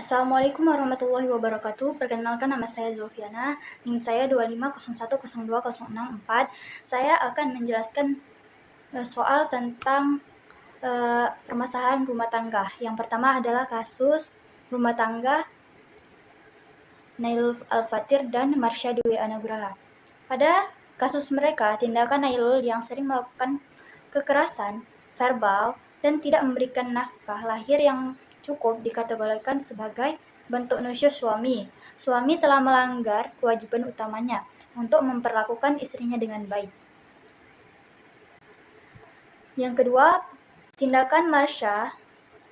Assalamualaikum warahmatullahi wabarakatuh. Perkenalkan, nama saya Zulfiana. NIM saya 250102064. Saya akan menjelaskan soal tentang permasalahan rumah tangga. Yang pertama adalah kasus rumah tangga Nailul Al-Fatir dan Marsha Dwi Anugraha. Pada kasus mereka, tindakan Nailul yang sering melakukan kekerasan verbal dan tidak memberikan nafkah lahir yang cukup dikategorikan sebagai bentuk nusyuz suami. Suami telah melanggar kewajiban utamanya untuk memperlakukan istrinya dengan baik. Yang kedua, tindakan Marsha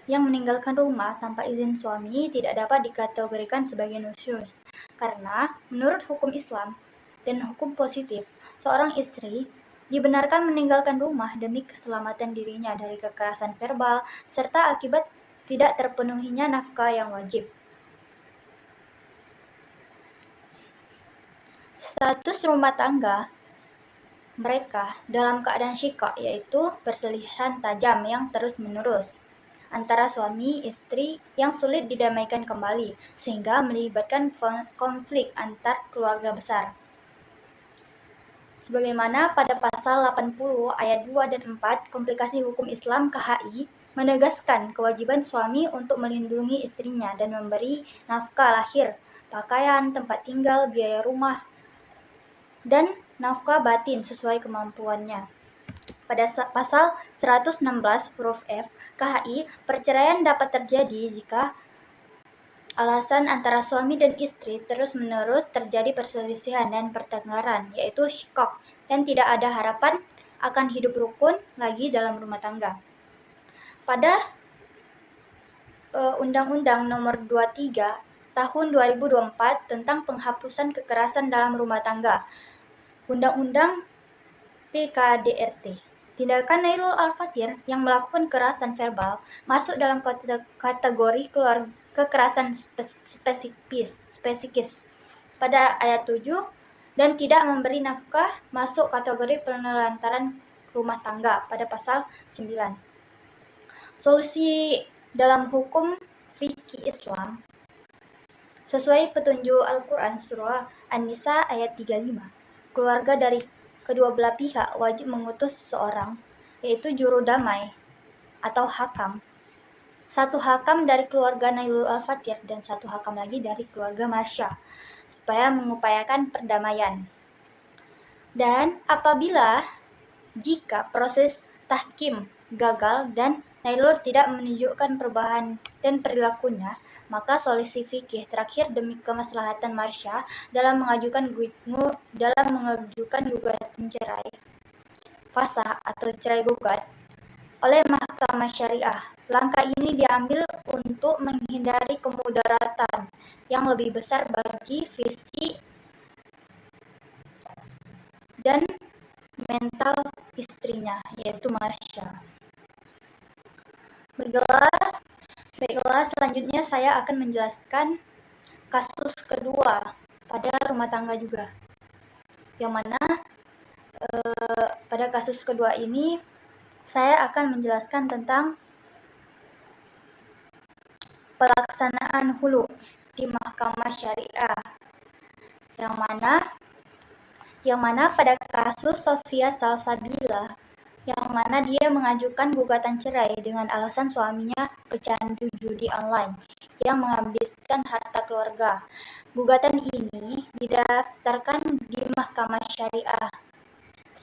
yang meninggalkan rumah tanpa izin suami tidak dapat dikategorikan sebagai nusyuz, karena menurut hukum Islam dan hukum positif, seorang istri dibenarkan meninggalkan rumah demi keselamatan dirinya dari kekerasan verbal serta akibat tidak terpenuhinya nafkah yang wajib. Status rumah tangga mereka dalam keadaan syikok, yaitu perselisihan tajam yang terus-menerus antara suami istri yang sulit didamaikan kembali, sehingga melibatkan konflik antar keluarga besar. Sebagaimana pada pasal 80 ayat 2 dan 4 Komplikasi Hukum Islam KHI menegaskan kewajiban suami untuk melindungi istrinya dan memberi nafkah lahir, pakaian, tempat tinggal, biaya rumah, dan nafkah batin sesuai kemampuannya. Pada pasal 116 huruf F KHI, perceraian dapat terjadi jika alasan antara suami dan istri terus-menerus terjadi perselisihan dan pertengkaran, yaitu syikok, dan tidak ada harapan akan hidup rukun lagi dalam rumah tangga. Pada Undang-Undang Nomor 23 Tahun 2024 tentang penghapusan kekerasan dalam rumah tangga, Undang-Undang PKDRT, tindakan Nailul Al-Fatir yang melakukan kekerasan verbal masuk dalam kategori kekerasan spesifikis pada ayat 7, dan tidak memberi nafkah masuk kategori penelantaran rumah tangga pada pasal 9. Solusi dalam hukum fikih Islam sesuai petunjuk Al-Quran surah An-Nisa ayat 35. Keluarga dari kedua belah pihak wajib mengutus seseorang, yaitu juru damai atau hakam. Satu hakam dari keluarga Nailul Al-Fatir dan satu hakam lagi dari keluarga Marsha, supaya mengupayakan perdamaian. Dan apabila jika proses tahkim gagal dan Nailul tidak menunjukkan perubahan dan perilakunya, maka solusi fikih terakhir demi kemaslahatan Marsha dalam mengajukan gugatan cerai fasakh atau cerai gugat oleh Mahkamah Syariah. Langkah ini diambil untuk menghindari kemudaratan yang lebih besar bagi fisik dan mental istrinya, yaitu Marsha. Baiklah, selanjutnya saya akan menjelaskan kasus kedua pada rumah tangga juga, yang mana pada kasus kedua ini saya akan menjelaskan tentang pelaksanaan hulu di Mahkamah Syariah, yang mana pada kasus Sofia Salsabila, yang mana dia mengajukan gugatan cerai dengan alasan suaminya pecandu judi online yang menghabiskan harta keluarga. Gugatan ini didaftarkan di Mahkamah Syariah.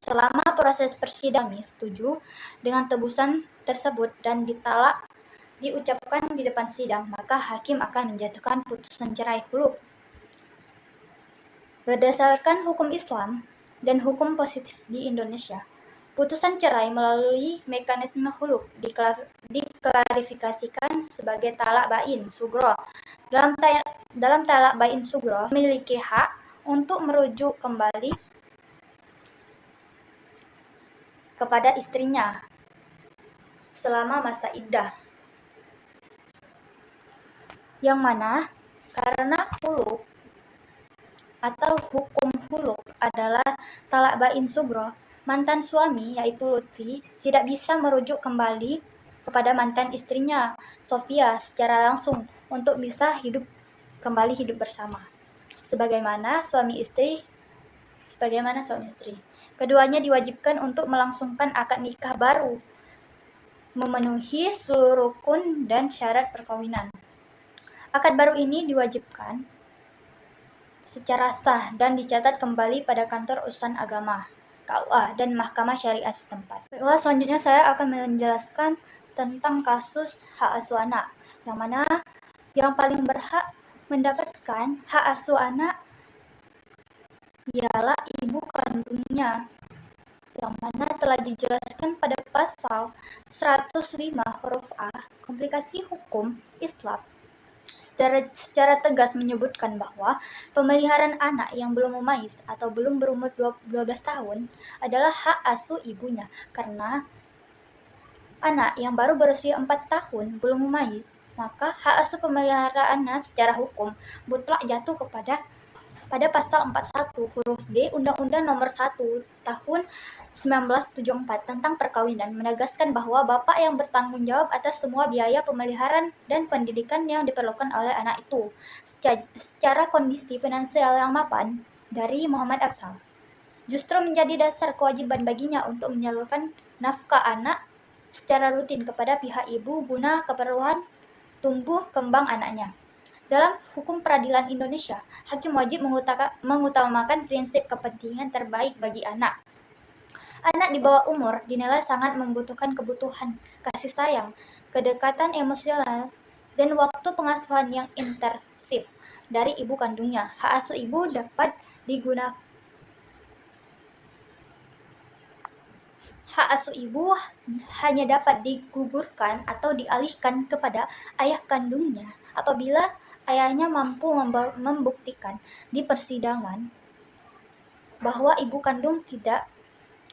Selama proses persidangan setuju dengan tebusan tersebut dan diucapkan di depan sidang, maka hakim akan menjatuhkan putusan cerai hulu. Berdasarkan hukum Islam dan hukum positif di Indonesia, putusan cerai melalui mekanisme hulu diklarifikasikan sebagai talak bain sugro. Dalam talak bain sugro, memiliki hak untuk merujuk kembali kepada istrinya selama masa iddah, yang mana karena huluk atau hukum huluk adalah talak bain sugro, mantan suami yaitu Lutfi tidak bisa merujuk kembali kepada mantan istrinya, Sofia, secara langsung untuk bisa kembali hidup bersama. Sebagaimana suami istri. Keduanya diwajibkan untuk melangsungkan akad nikah baru, memenuhi seluruh rukun dan syarat perkawinan. Akad baru ini diwajibkan secara sah dan dicatat kembali pada kantor urusan agama, KUA, dan mahkamah syariah setempat. Baiklah, selanjutnya saya akan menjelaskan tentang kasus hak asuh anak, yang mana yang paling berhak mendapatkan hak asuh anak ialah ibu kandungnya, yang mana telah dijelaskan pada pasal 105 huruf A Komplikasi Hukum Islam secara tegas menyebutkan bahwa pemeliharaan anak yang belum memais atau belum berumur 12 tahun adalah hak asuh ibunya, karena anak yang baru berusia 4 tahun belum memais, maka hak asuh pemeliharaannya secara hukum mutlak jatuh pada pasal 41 huruf D Undang-Undang Nomor 1 Tahun 1974 tentang perkawinan, menegaskan bahwa bapak yang bertanggung jawab atas semua biaya pemeliharaan dan pendidikan yang diperlukan oleh anak itu secara kondisi finansial yang mapan dari Muhammad Afzal. Justru menjadi dasar kewajiban baginya untuk menyalurkan nafkah anak secara rutin kepada pihak ibu guna keperluan tumbuh kembang anaknya. Dalam hukum peradilan Indonesia, hakim wajib mengutamakan prinsip kepentingan terbaik bagi anak. Anak di bawah umur dinilai sangat membutuhkan kebutuhan kasih sayang, kedekatan emosional, dan waktu pengasuhan yang intensif dari ibu kandungnya. Hak asuh ibu hanya dapat digugurkan atau dialihkan kepada ayah kandungnya apabila ayahnya mampu membuktikan di persidangan bahwa ibu kandung tidak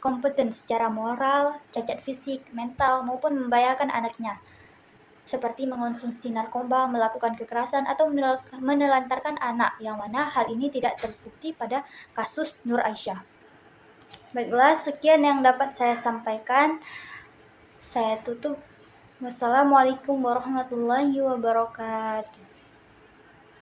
kompeten secara moral, cacat fisik, mental, maupun membahayakan anaknya, seperti mengonsumsi narkoba, melakukan kekerasan, atau menelantarkan anak, yang mana hal ini tidak terbukti pada kasus Nur Aisyah. Baiklah, sekian yang dapat saya sampaikan. Saya tutup. Wassalamualaikum warahmatullahi wabarakatuh.